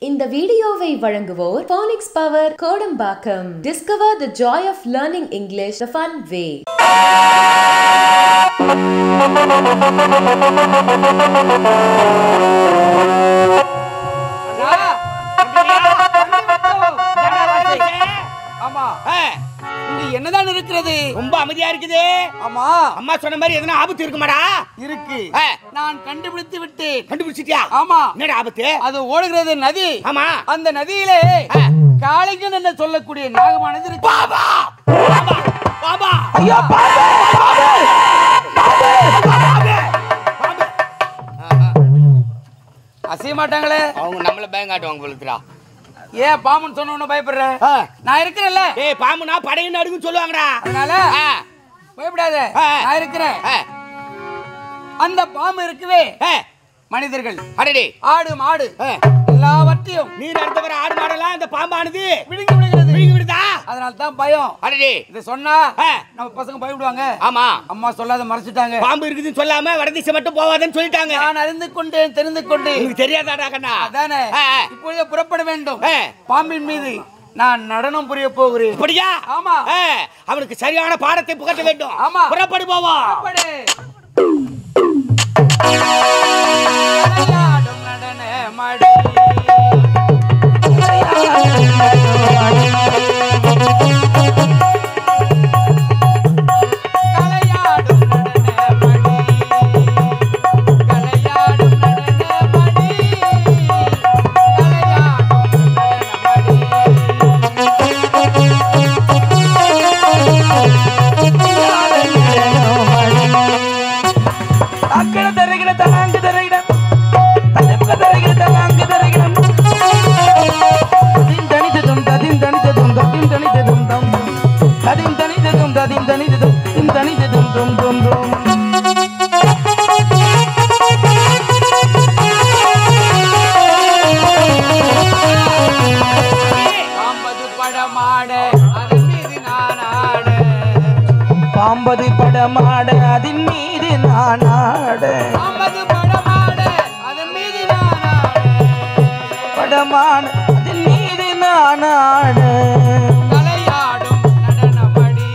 இந்த வீடியோவை வழங்குவோர் Phonics Power Kodambakkam. Discover the joy of learning English the fun way. ஆமா இங்க என்னதான் இருக்கிறது? ரொம்ப அமைதியா இருக்குது. ஆமா அம்மா சொன்ன மாதிரி எதனா ஆபத்து இருக்குமாடா? இருக்கு. நான் கண்டுபிடித்து விட்டேன். கண்டுபிடிச்சிட்டியா? ஆமா. என்னடா ஆபத்து? அது ஓடுகிறது நதி. ஆமா. அந்த நதியிலே காளிங்கன் என்று சொல்லக்கூடிய நாகமானது இருக்கு. பாபா பாபா பாபா ஐயா பாபா அசைய மாட்டாங்களே. அவங்க நம்மள பயங்காட்டுவாங்க போலுதுடா. ஏன் பாம்புன்னு சொன்ன உடனே பயப்படுற? நான் இருக்கிறேன்ல. ஏய் பாம்புனா படையின் நடுங்குன்னு சொல்லுவாங்கடா. அதனால பயப்படாத, நான் இருக்கிறேன். அந்த பாம்பு இருக்குவே மனிதர்கள், அடடே ஆடு மாடு எல்லாவற்றையும் நீர் அடுத்தவர ஆடு மாடலாம் அந்த பாம்பானது விழுங்கி விழுகிறது. விழுங்கி விடுதா? அதனால தான் பயம். அடடே இத சொன்னா நம்ம பசங்க பயப்படுவாங்க. ஆமா. அம்மா சொல்லாத மறைச்சிட்டாங்க. பாம்பு இருக்குதுன்னு சொல்லாம வடதிசை மட்டும் போவாதன்னு சொல்லிட்டாங்க. நான் அறிந்து கொண்டேன், தெரிந்து கொண்டேன். உங்களுக்கு தெரியாதாடா கண்ணா? அதானே இப்பொழுதே புறப்பட வேண்டும். பாம்பின் மீது நான் நடனம் புரிய போகிறேன். அப்படியா? ஆமா. அவனுக்கு சரியான பாடத்தை புகட்ட வேண்டும். ஆமா. புறப்படு போவோம். கலையாடும் நடன மடி பாம்பது படமாட அதன் மீது நான் ஆட, பாம்பது படமாட அதன் மீது நான் ஆட, படமாட அதன் மீது நான் ஆட. கலையாடும் நடனமடி,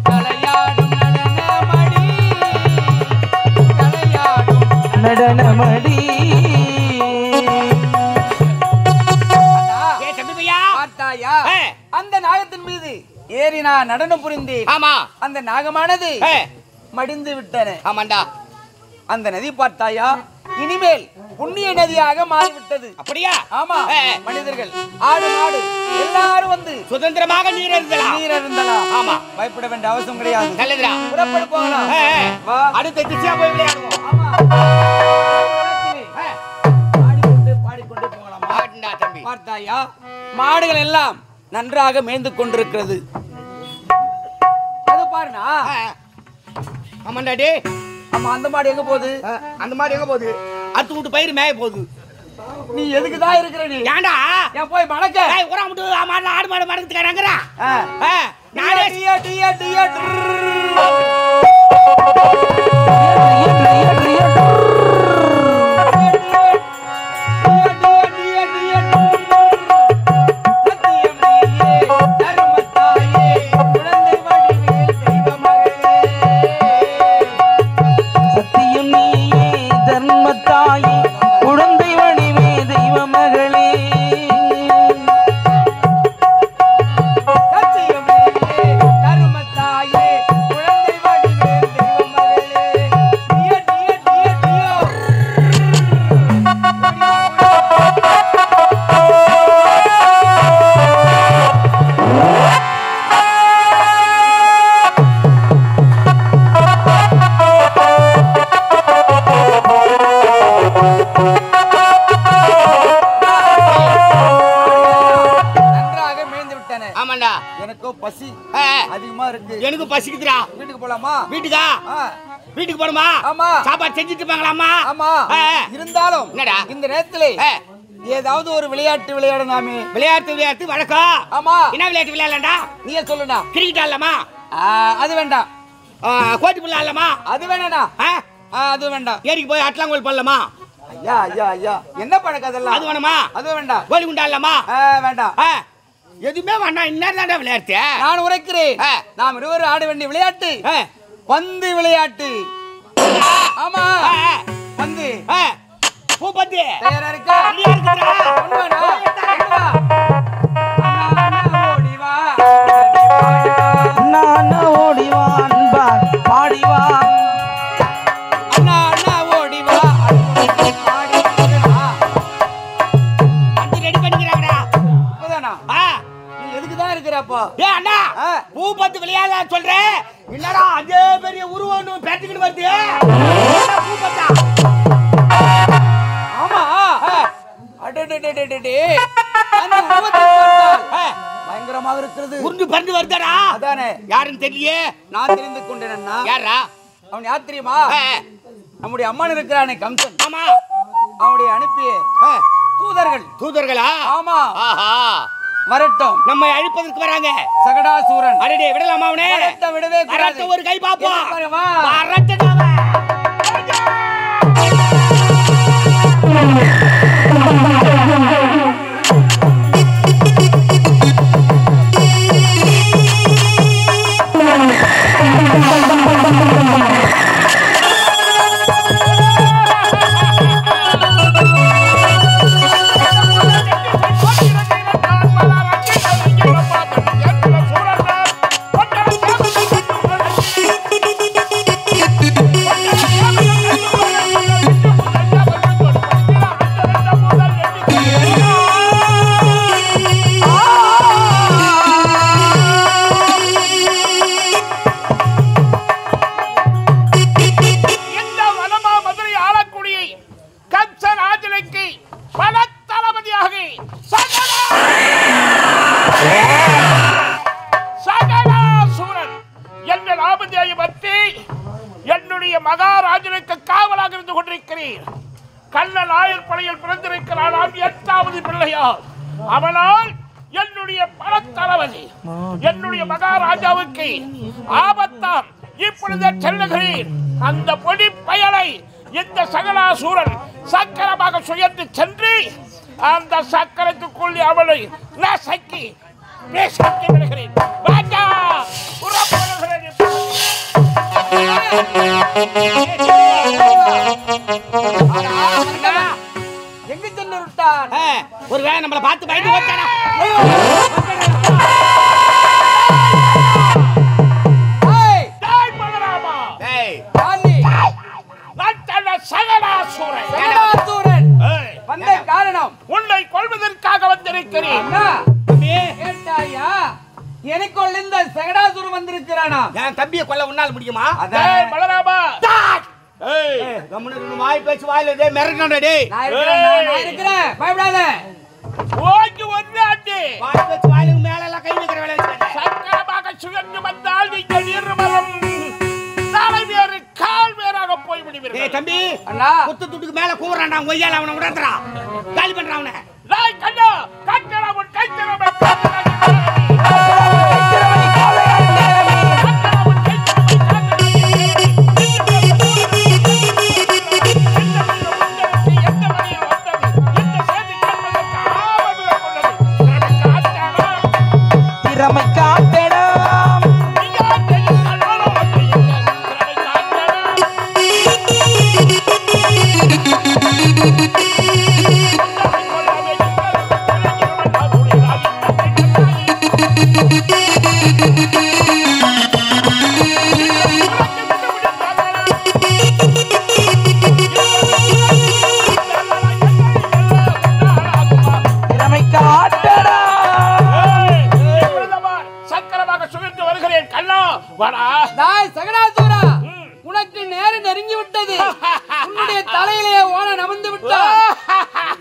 கலையாடும் நடனமடி, கலையாடும் நடனமடி. பார்த்தாயா? அந்த நாகத்தின் மீது ஏறி நான் நடனம் புரிந்தேன். ஆமா. அந்த நாகமானது மடிந்து விட்டன. ஆமாண்டா. அந்த நதி பார்த்தாயா? இனிமேல் புண்ணிய நதியாக மாறிவிட்டது. அப்படியா? ஆமா. மனிதர்கள், ஆடு மாடு எல்லாரும் வந்து சுதந்திரமாக நீர் அருந்தலாம். ஆமா. பயப்பட வேண்டிய அவசியம் கிடையாது. நல்லதுடா. புறப்பட்டு போகலாம். வா. அடுத்த திசையா போய் விளையாடுவோம். ஆமா. பாடிக்கொண்டு பாடிக்கொண்டு போகலாம். ஆடுடா தம்பி. பார்த்தாயா? மாடுகள் எல்லாம் நன்றாக மேய்ந்து கொண்டிருக்கிறது. அது பாருனா. ஆமாண்டா டே. ஆமா. அந்த மாடு எங்க போகுது? அந்த மாடு எங்க போகுது? அத்து விட்டு பயிர் மேய போகுது. நீ எதுக்கு தான் இருக்கிற? நீ ஏண்டா ஏன் போய் மடக்க? ஏய் ஊரா விட்டு மாடுல ஆடு மாடு மடக்குறாங்கறா. நானே டியா டியா டியா பசி அதிகமா இருக்கு. எனக்கு பசிக்குதுடா. வீட்டுக்கு போலாமா? வீட்டுக்கா? வீட்டுக்கு போணுமா? ஆமா. சாப்பாடு செஞ்சிட்டு இருப்பாங்களாமா? ஆமா. இருந்தாலும் என்னடா இந்த நேரத்துல ஏதாவது ஒரு விளையாட்டு விளையாடலாமே. விளையாட்டு வழக்கம். ஆமா. என்ன விளையாட்டு விளையாடலாம்டா? நீயே சொல்லுடா. கிரிக்கெட் ஆடலாமா? அது வேண்டாம். கோட்டி புள்ள ஆடலாமா? அது வேண்டாம்டா. அது வேண்டாம். ஏரிக்கு போய் அட்லாங்கோல் பண்ணலாமா? யா யா யா என்ன பழக்கம் அதெல்லாம்? அது வேணுமா? அது வேண்டாம். கோலி குண்டா இல்லாமா? வேண்டாம். எதுவுமே வேண்டாம். என்ன விளையாட்டு? நான் உரைக்கிறேன். நாம் இருவரும் ஆட வேண்டிய விளையாட்டு பந்து விளையாட்டு. ஆமா பந்து. பூ பந்து. தயாரா இருக்கா? அண்ணா ஓடிவான் பாடிவான் அண்ணா அண்ணா ஓடிவா பந்து ரெடி பண்ணிக்கிறாங்கடா. இப்பதானா? நீ எதுக்குதான் இருக்கிறப்போ? அண்ணா பூ பந்து விளையாட சொல்றேன். என்னடா அதே பெரிய உருவம் பேட்டுக்கிட்டு வருது. பூ பந்தா? ஆமா. அடடடடடடே அந்த உருவத்தை பார்த்தால் பயங்கரமாக இருக்கிறது. உருண்டு பறந்து வருதடா. அதானே. யாருன்னு தெரியலையே. நான் தெரிந்து கொண்டேன் அண்ணா. யாரா அவன்? யார் தெரியுமா? நம்முடைய அம்மன் இருக்கிறானே கம்சன். ஆமா. அவனுடைய அனுப்பிய தூதர்கள். தூதர்களா? ஆமா. ஆஹா. வரட்டும். நம்மை அழிப்பதற்கு வராங்க. சகடாசூரன். அடடே விடலாமா அவனே? விடவே கூடாது. ஒரு கை பாப்போம். வரட்டும். என்னுடைய மகாராஜனுக்கு காவலாக இருந்து கொண்டிருக்கிறேன். கண்ணன் ஆயர் படையில் பிறந்திருக்கிறான். 8வது பிள்ளையார். அவனால் என்னுடைய பரத்தளபதி என்னுடைய மகாராஜாவுக்கு ஆபத்தாம். இப்பொழுது செல்லுகிறேன். அந்த பொடி பயலை இந்த சகலாசூரன் சக்கரமாக சுயந்து சென்று அந்த சக்கரத்துக்குள்ளே அவளை நசக்கி பேசக்கி விடுகிறேன். ராஜா புறப்படுகிறேன். எங்க சென்று விட்டான்? ஒருவேளை நம்மளை பார்த்து பயந்து வச்சானா? சகடாசூரன் வந்த காரணம் உன்னை கொள்வதற்காக வந்திருக்கிறேன். எனக்குள்ள இந்த சகடாசூரன் வந்திருக்கிறானா? என் தம்பியை கொல்ல உன்னால் முடியுமா? பலராமா வாய் பேச்சு வாயில மிரட்டே. நான் இருக்கிறேன். பயப்படாத. ஓகே ஒன்றாட்டி வாய் பேச்சு வாயிலுக்கு மேல எல்லாம் கை வைக்கிற வேலை வச்சுக்க. சக்கரமாக சுழன்று வந்தால் நீங்கள் இருமலம் தலை வேறு கால் வேறாக போய் விடுவீர்கள். தம்பி அண்ணா குத்து துட்டுக்கு மேல கூறான்டா. ஒய்யால அவனை விடாதடா. காலி பண்றான் அவனை. லாய் கண்ணா கட்டளை உன் கைத்தரமை திறமை காட்டலாம். திறமை காட்டலாம். சக்கரமாக சுழன்று வருகிறேன். கண்ணா வாடா. சகடாசூரா, உனக்கு நேரம் நெருங்கி விட்டது. உன்னுடைய தலையிலே ஓன நமந்து விட்டான்.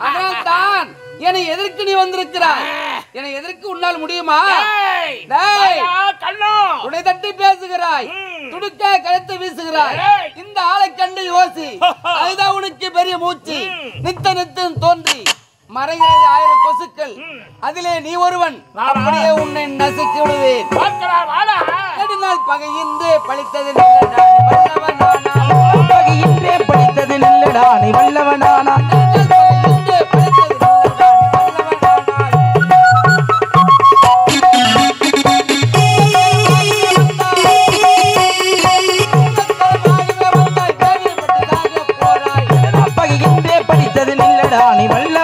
அதனால் தான் என்னை எதற்கு நீ வந்திருக்கிறாய்? என்னை எதற்கு உன்னால் முடியுமா? கண்ணா உன்னை தட்டி பேசுகிறாய், துடுக்க கழுத்து வீசுகிறாய். இந்த ஆளை கண்டு யோசி. அதுதான் உனக்கு பெரிய மூச்சு. நித்த நித்தம் தோன்றி மறைகிறது 1000 கொசுக்கள். அதிலே நீ ஒருவன். அப்படியே உன்னை நசுக்கி விடுவேன். நெடுநாள் பகையின்றே பழித்தது வல்லவனானா. பகையின்றே படித்தது நல்லடா நீ வல்லவனானா. அடுத்தது நில்லடா நீ வல்ல